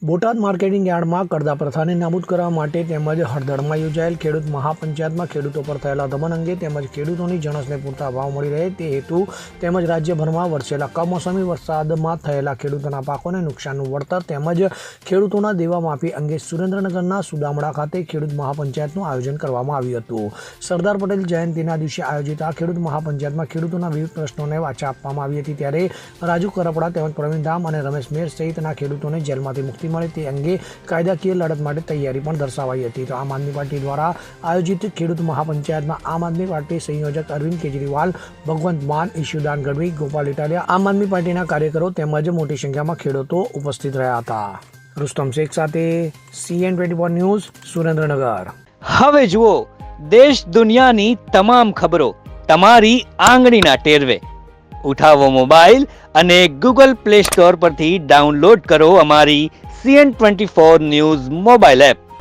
Botad marketing યાર્ડમાં કરદા પ્રથાને નાબૂદ કરવા માટે તેમજ હળદળમાં યોજાયેલ ખેડૂત મહાપંચાયતમાં ખેડૂતો પર થયેલા દમન અંગે તેમજ ખેડૂતોની જણસને પૂરતા ભાવ મળી રહે તે હેતુ તેમજ રાજ્યભરમાં વરસેલા કમોસમી વરસાદમાં થયેલા ખેડૂતોના પાકોને નુકસાનનું વળતર તેમજ ખેડૂતોના દેવા માફી અંગે સુરેન્દ્રનગરના સુદામડા ખાતે ખેડૂત મહાપંચાયતનું આયોજન કરવામાં આવ્યું હતું. સરદાર પટેલ જયંતિના દિવસે આયોજિત આ ખેડૂત મહાપંચાયતમાં ખેડૂતોના વિવિધ પ્રશ્નોને વાચા આપવામાં આવી હતી. ત્યારે રાજુ કરપડા તેમજ પ્રવીણ ધામ અને રમેશ મેર સહિતના ખેડૂતોને જેલમાંથી મુક્તિ મળે તે અંગે કાયદાકીય લડત માટે તૈયારી પણ દર્શાવાઈ હતી. તો આમ આદમી પાર્ટી દ્વારા આયોજિત ખેડૂત મહાપંચાયતમાં આમ આદમી પાર્ટી સંયોજક અરવિંદ કેજરીવાલ, ભગવંત માન, ઈશુદાન ગઢવી, ગોપાલ ઇટાલિયા, આમ આદમી પાર્ટીના કાર્યકરો તેમજ મોટી સંખ્યામાં ખેડૂતો ઉપસ્થિત રહ્યા હતા. રુસ્તમ શેખ સાથે CN24 ન્યૂઝ, સુરેન્દ્રનગર. હવે જુઓ દેશ દુનિયાની તમામ ખબરો તમારી આંગળીના ટેરવે. ઉઠાવો મોબાઈલ અને Google Play Store પરથી ડાઉનલોડ કરો અમારી CN24 ન્યૂઝ મોબાઈલ એપ.